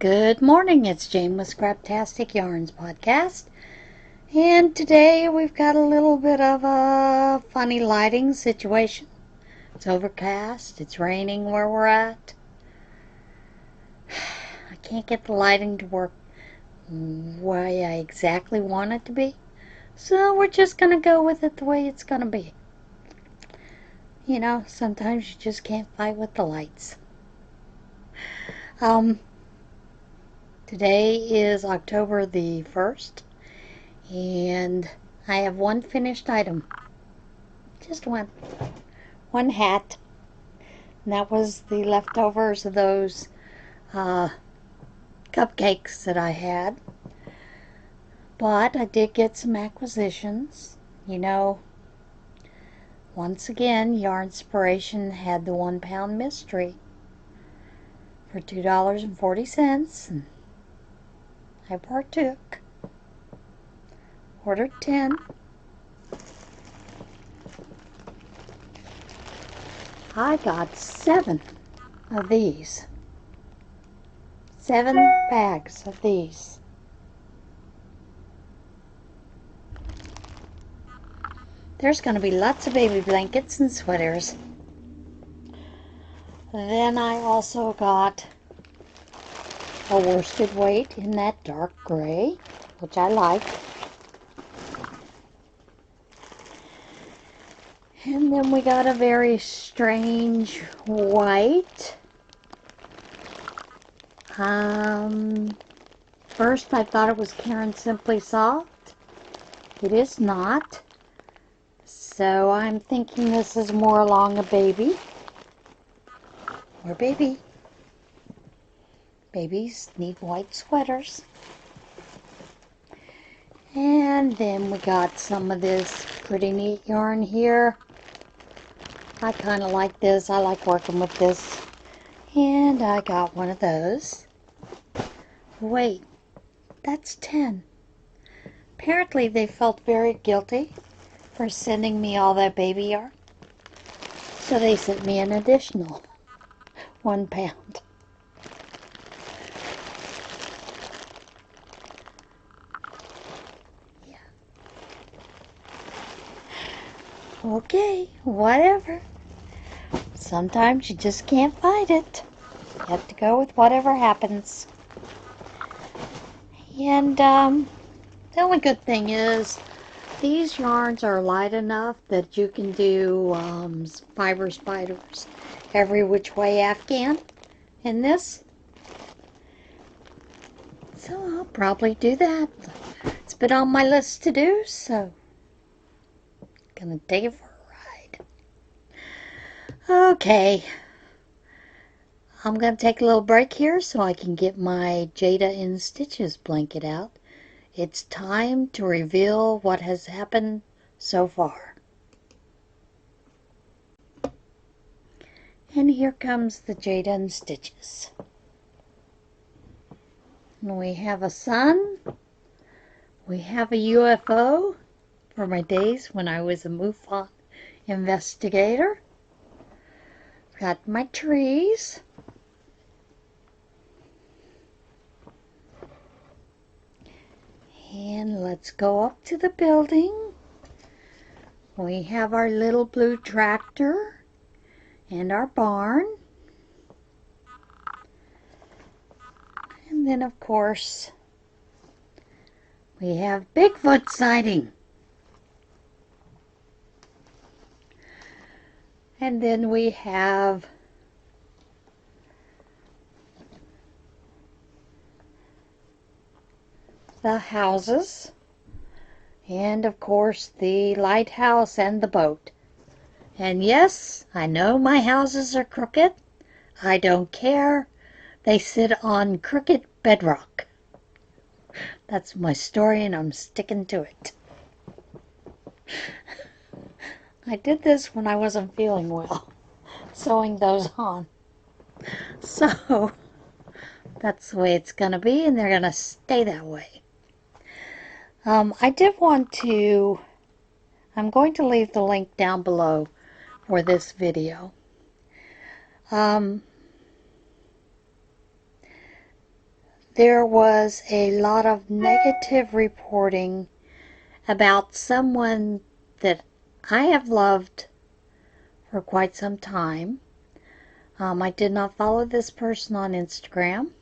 Good morning, it's Jane with Scraptastic Yarns Podcast, and today we've got a little bit of a funny lighting situation. It's overcast, it's raining where we're at. I can't get the lighting to work the way I exactly want it to be, so we're just going to go with it the way it's going to be. You know, sometimes you just can't fight with the lights. Today is October the 1st, and I have one finished item. Just one hat. And that was the leftovers of those cupcakes that I had. But I did get some acquisitions. You know, once again, Yarnspiration had the 1 pound mystery for $2.40, and I partook. Ordered 10. I got 7 of these. 7 bags of these. There's going to be lots of baby blankets and sweaters. Then I also got a worsted weight in that dark gray, which I like. And then we got a very strange white. First I thought it was Karen Simply Soft. It is not. So I'm thinking this is more along a baby. Or baby. Babies need white sweaters. And then we got some of this pretty neat yarn here. I kind of like this. I like working with this. And I got one of those. Wait, that's 10. Apparently they felt very guilty for sending me all that baby yarn. So they sent me an additional 1 pound. Yeah. Okay, whatever. Sometimes you just can't fight it. You have to go with whatever happens. And the only good thing is these yarns are light enough that you can do fiber spiders every which way Afghan in this. So I'll probably do that. It's been on my list to do, so I'm gonna take it for a ride. Okay. I'm going to take a little break here so I can get my Jada in Stitches blanket out. It's time to reveal what has happened so far. And here comes the Jada in Stitches. And we have a sun. We have a UFO for my days when I was a MUFON investigator. Got my trees. And let's go up to the building. We have our little blue tractor and our barn. And then, of course, we have Bigfoot sighting. And then we have the houses, and of course the lighthouse and the boat. And yes, I know my houses are crooked. I don't care. They sit on crooked bedrock. That's my story and I'm sticking to it. I did this when I wasn't feeling well, sewing those on. So that's the way it's going to be, and they're going to stay that way. I did want to, I'm going to leave the link down below for this video. there was a lot of negative reporting about someone that I have loved for quite some time. I did not follow this person on Instagram,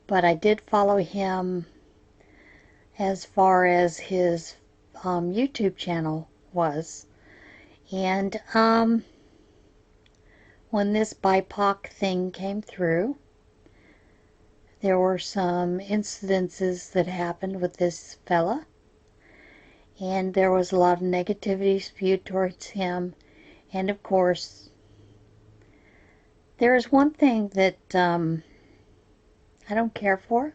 but I did follow him as far as his YouTube channel was. And when this BIPOC thing came through, there were some incidences that happened with this fella, and there was a lot of negativity spewed towards him. And of course, there is one thing that I don't care for,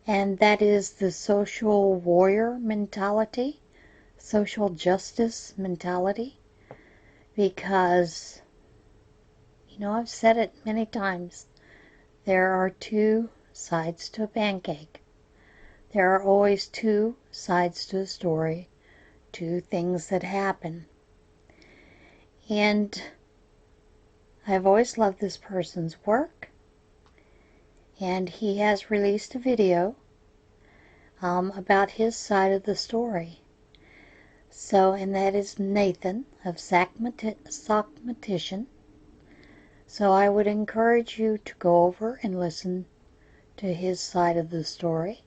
and that is the social warrior mentality, social justice mentality, because, you know, I've said it many times, there are two sides to a pancake. There are always two sides to a story, two things that happen. And I've always loved this person's work, and he has released a video about his side of the story. So, and that is Nathan of Sockmatician. So I would encourage you to go over and listen to his side of the story,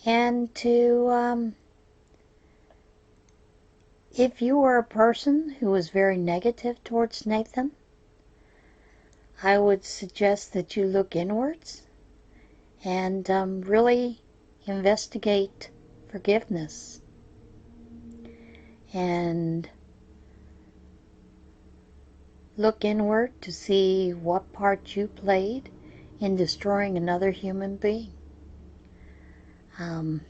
and to, if you were a person who was very negative towards Nathan, I would suggest that you look inwards and really investigate forgiveness and look inward to see what part you played in destroying another human being. I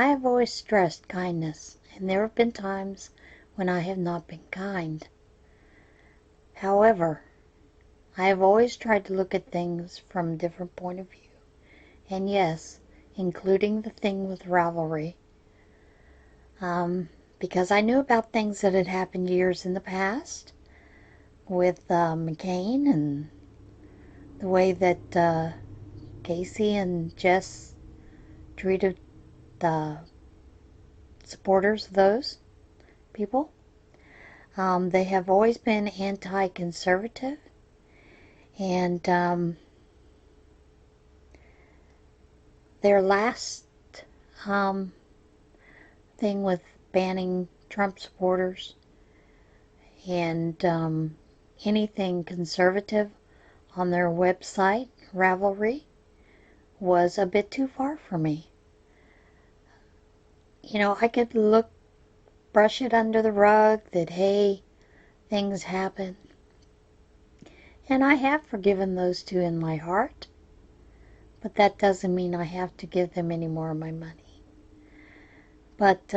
have always stressed kindness, and there have been times when I have not been kind. However, I have always tried to look at things from a different point of view. And yes, including the thing with Ravelry. Because I knew about things that had happened years in the past with McCain, and the way that Casey and Jess treated the supporters of those people. They have always been anti-conservative, and their last thing with banning Trump supporters and anything conservative on their website, Ravelry, was a bit too far for me. You know, I could brush it under the rug that, hey, things happen. And I have forgiven those two in my heart, but that doesn't mean I have to give them any more of my money. But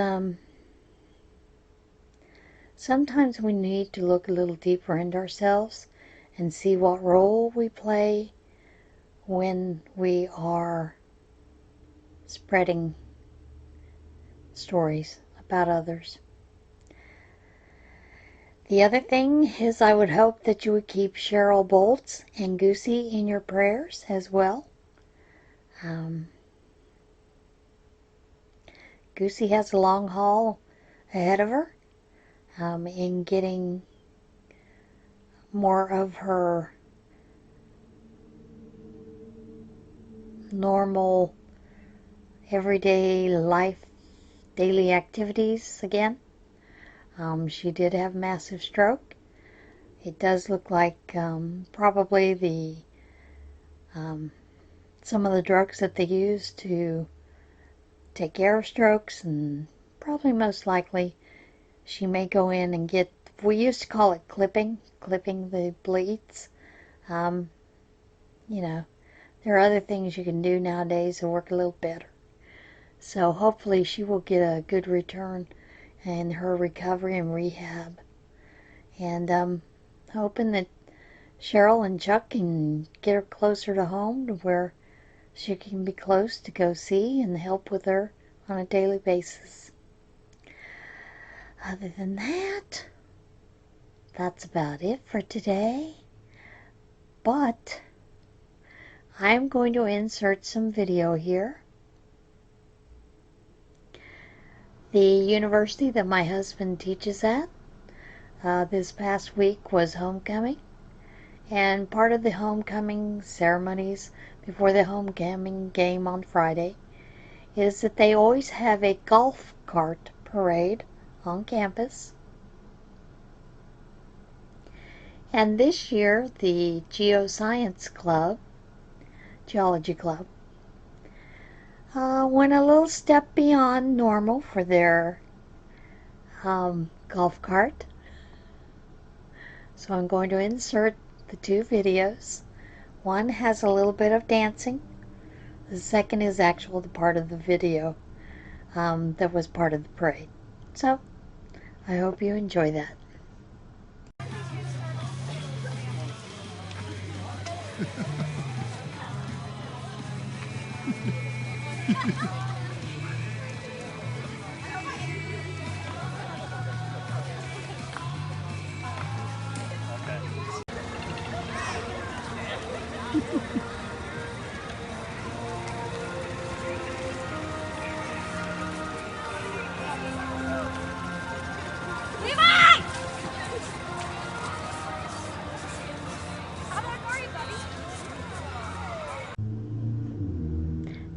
sometimes we need to look a little deeper into ourselves and see what role we play when we are spreading stories about others. The other thing is, I would hope that you would keep Cheryl Bolts and Goosey in your prayers as well. Goosey has a long haul ahead of her in getting more of her normal, everyday life, daily activities again. She did have a massive stroke. It does look like probably some of the drugs that they use to take care of strokes, and probably most likely she may go in and get, we used to call it clipping the bleeds. You know, there are other things you can do nowadays that work a little better. So hopefully she will get a good return in her recovery and rehab. And hoping that Cheryl and Chuck can get her closer to home, to where she can be close to go see and help with her on a daily basis. Other than that, that's about it for today. but I'm going to insert some video here. The university that my husband teaches at, this past week was homecoming, and part of the homecoming ceremonies before the homecoming game on Friday is that they always have a golf cart parade on campus. And this year, the Geoscience Club, Geology Club, went a little step beyond normal for their golf cart. So I'm going to insert the two videos. One has a little bit of dancing. The second is actual the part of the video that was part of the parade. So I hope you enjoy that.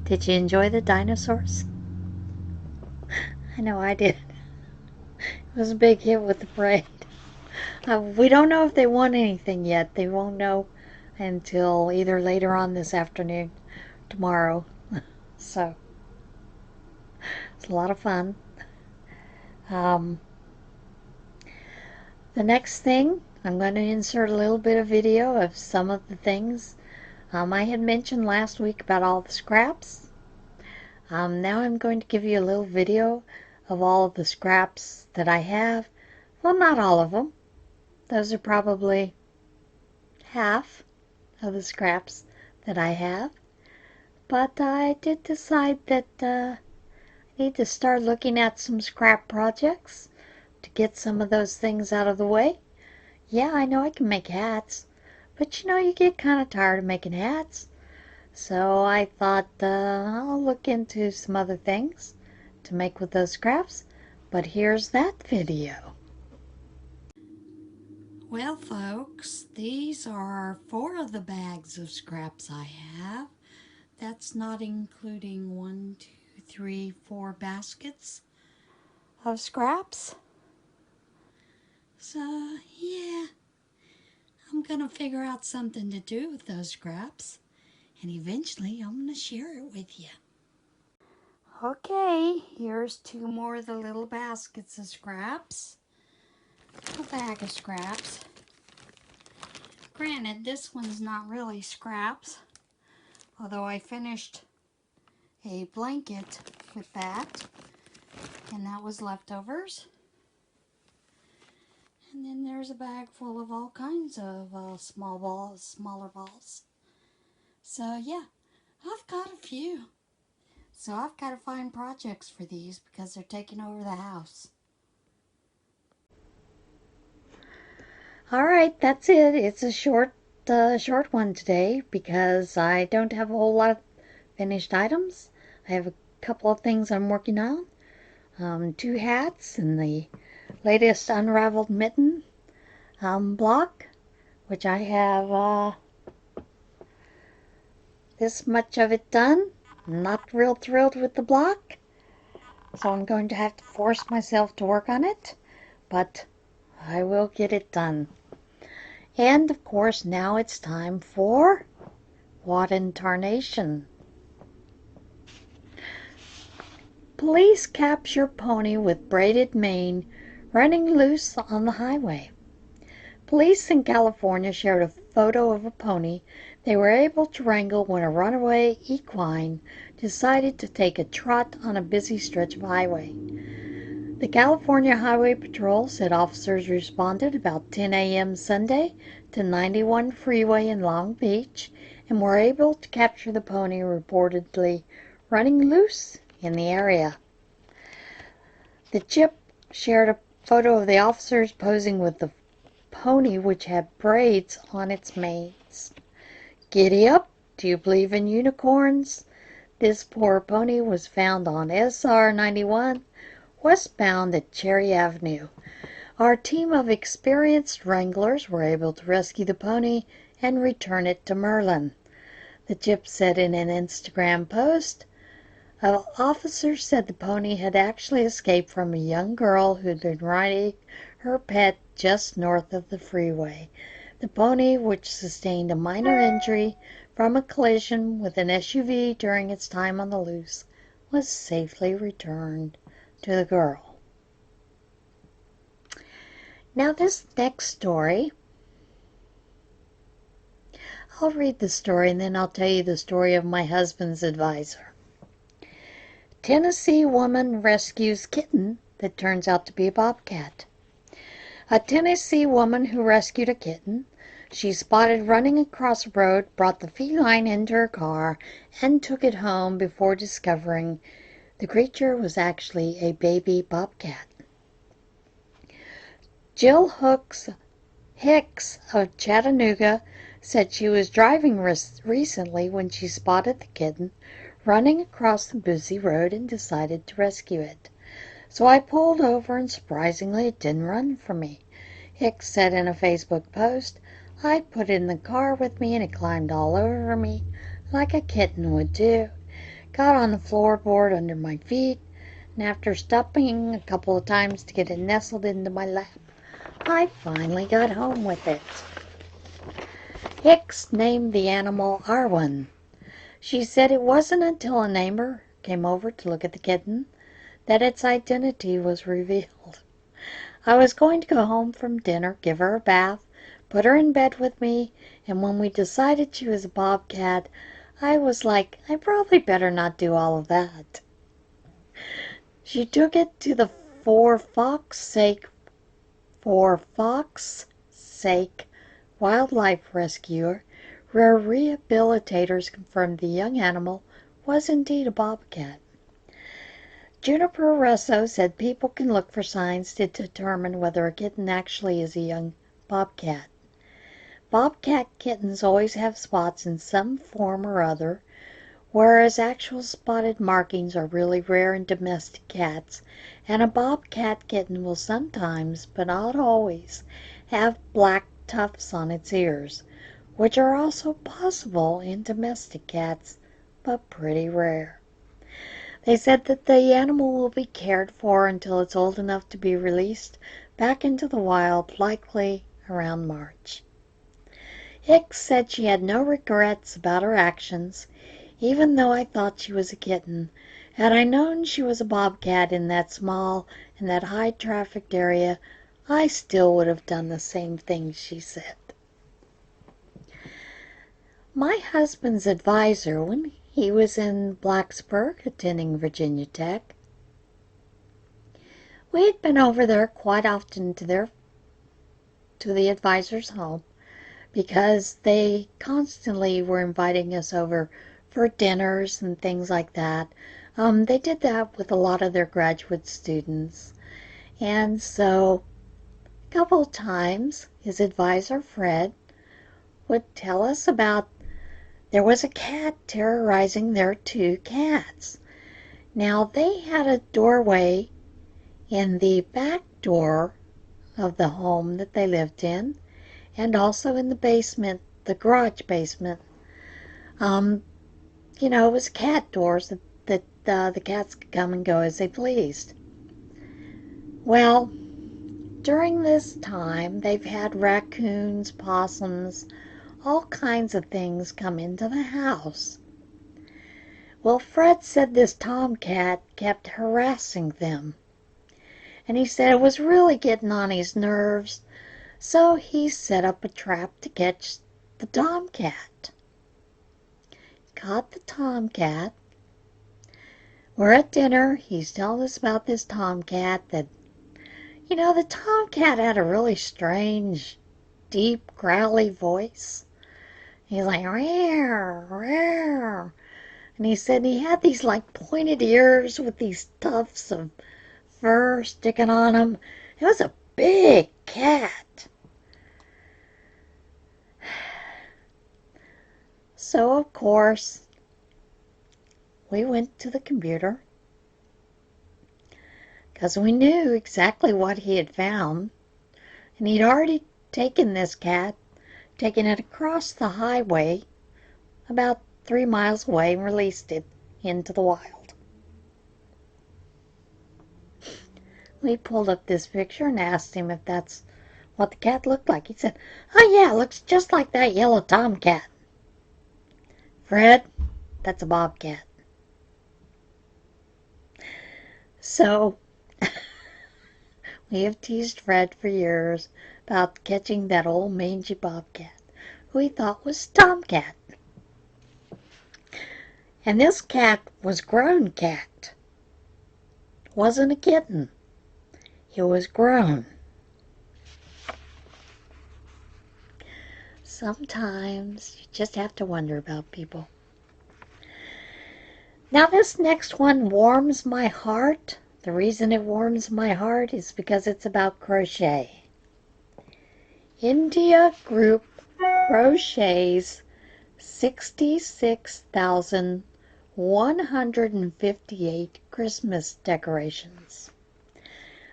Did you enjoy the dinosaurs? I know I did. It was a big hit with the parade. We don't know if they won anything yet. They won't know until either later on this afternoon, tomorrow. So, it's a lot of fun. The next thing, I'm going to insert a little bit of video of some of the things I had mentioned last week about all the scraps. Now I'm going to give you a little video of all of the scraps that I have. Well, not all of them. Those are probably half of the scraps that I have. But I did decide that I need to start looking at some scrap projects to get some of those things out of the way. Yeah, I know I can make hats, but you get kind of tired of making hats. So I thought I'll look into some other things to make with those scraps. But here's that video. Well, folks, these are 4 of the bags of scraps I have. That's not including 1, 2, 3, 4 baskets of scraps. So, yeah, I'm going to figure out something to do with those scraps. And eventually, I'm going to share it with you. Okay, here's 2 more of the little baskets of scraps. A bag of scraps. Granted, this one's not really scraps, although I finished a blanket with that, and that was leftovers. And then there's a bag full of all kinds of small balls, smaller balls. So yeah, I've got a few. So I've got to find projects for these because they're taking over the house. Alright, that's it. It's a short one today because I don't have a whole lot of finished items. I have a couple of things I'm working on. 2 hats and the latest unraveled mitten block, which I have this much of it done. I'm not real thrilled with the block, so I'm going to have to force myself to work on it, but I will get it done. And of course, now it's time for What in Tarnation. Police capture pony with braided mane running loose on the highway. Police in California shared a photo of a pony they were able to wrangle when a runaway equine decided to take a trot on a busy stretch of highway. The California Highway Patrol said officers responded about 10 a.m. Sunday to 91 Freeway in Long Beach and were able to capture the pony reportedly running loose in the area. The Chip shared a photo of the officers posing with the pony, which had braids on its manes. Giddy up! Do you believe in unicorns? This poor pony was found on SR 91, westbound at Cherry Avenue. Our team of experienced wranglers were able to rescue the pony and return it to Merlin. The Gyp said in an Instagram post, an officer said the pony had actually escaped from a young girl who'd been riding her pet just north of the freeway. The pony, which sustained a minor injury from a collision with an SUV during its time on the loose, was safely returned to the girl. Now this next story, I'll read the story and then I'll tell you the story of my husband's advisor. Tennessee woman rescues kitten that turns out to be a bobcat. A Tennessee woman who rescued a kitten she spotted running across a road brought the feline into her car and took it home before discovering the creature was actually a baby bobcat. Jill Hicks of Chattanooga said she was driving recently when she spotted the kitten running across the busy road and decided to rescue it. So I pulled over and surprisingly it didn't run from me. Hicks said in a Facebook post, I put it in the car with me and it climbed all over me like a kitten would do. Got on the floorboard under my feet and after stopping a couple of times to get it nestled into my lap, I finally got home with it. Hicks named the animal Arwen. She said it wasn't until a neighbor came over to look at the kitten that its identity was revealed. I was going to go home from dinner, give her a bath, put her in bed with me, and when we decided she was a bobcat, I was like, I probably better not do all of that. She took it to the For Fox's Sake wildlife rescuer, where rehabilitators confirmed the young animal was indeed a bobcat. Juniper Russo said people can look for signs to determine whether a kitten actually is a young bobcat. Bobcat kittens always have spots in some form or other, whereas actual spotted markings are really rare in domestic cats, and a bobcat kitten will sometimes, but not always, have black tufts on its ears, which are also possible in domestic cats, but pretty rare. They said that the animal will be cared for until it's old enough to be released back into the wild, likely around March. Hicks said she had no regrets about her actions, even though I thought she was a kitten. Had I known she was a bobcat in that small and that high-trafficked area, I still would have done the same thing, she said. My husband's advisor, when he was in Blacksburg attending Virginia Tech, we had been over there quite often to the advisor's home because they constantly were inviting us over for dinners and things like that. They did that with a lot of their graduate students. And so a couple of times his advisor, Fred, would tell us about there was a cat terrorizing their two cats. Now they had a doorway in the back door of the home that they lived in, and also in the basement, the garage basement. It was cat doors that the cats could come and go as they pleased. Well, during this time, they've had raccoons, possums, all kinds of things come into the house. Well, Fred said this tomcat kept harassing them, and he said it was really getting on his nerves. So he set up a trap to catch the tomcat. Caught the tomcat. We're at dinner. He's telling us about this tomcat that, the tomcat had a really strange, deep, growly voice. He's like, rawr, rawr. And he said he had these like pointed ears with these tufts of fur sticking on them. It was a big cat. So, of course, we went to the computer because we knew exactly what he had found. And he'd already taken this cat, taken it across the highway about 3 miles away and released it into the wild. We pulled up this picture and asked him if that's what the cat looked like. He said, "Oh yeah, it looks just like that yellow tomcat." Fred, that's a bobcat. So, we have teased Fred for years about catching that old mangy bobcat, who he thought was Tomcat. And this cat was grown cat. Wasn't a kitten. It was grown. Sometimes you just have to wonder about people. Now this next one warms my heart. The reason it warms my heart is because it's about crochet. India group crochets 66,158 Christmas decorations.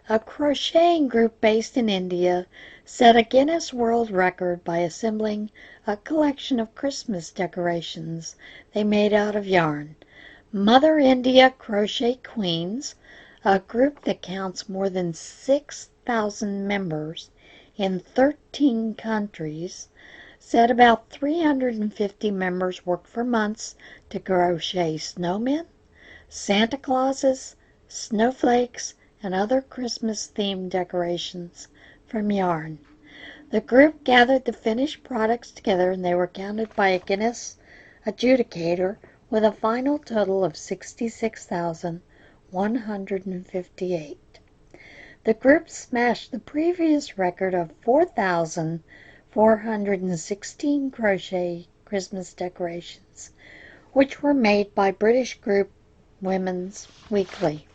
A crocheting group based in India set a Guinness World Record by assembling a collection of Christmas decorations they made out of yarn. Mother India Crochet Queens, a group that counts more than 6,000 members in 13 countries, said about 350 members worked for months to crochet snowmen, Santa Clauses, snowflakes, and other Christmas-themed decorations from yarn. The group gathered the finished products together and they were counted by a Guinness adjudicator with a final total of 66,158. The group smashed the previous record of 4,416 crochet Christmas decorations, which were made by British group Women's Weekly.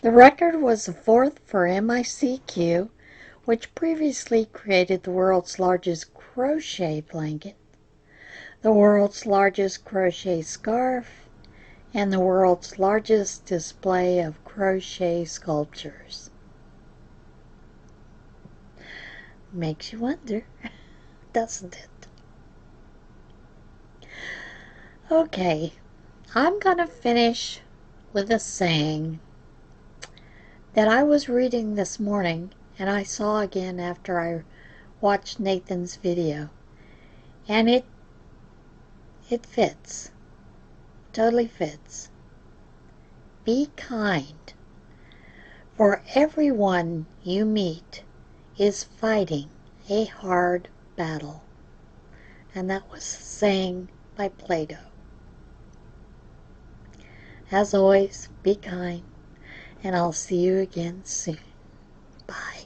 The record was the fourth for MICQ, which previously created the world's largest crochet blanket, the world's largest crochet scarf, and the world's largest display of crochet sculptures. Makes you wonder, doesn't it? Okay, I'm gonna finish with a saying that I was reading this morning and I saw again after I watched Nathan's video. And it fits. Totally fits. Be kind, for everyone you meet is fighting a hard battle. And that was a saying by Plato. As always, be kind, and I'll see you again soon. Bye.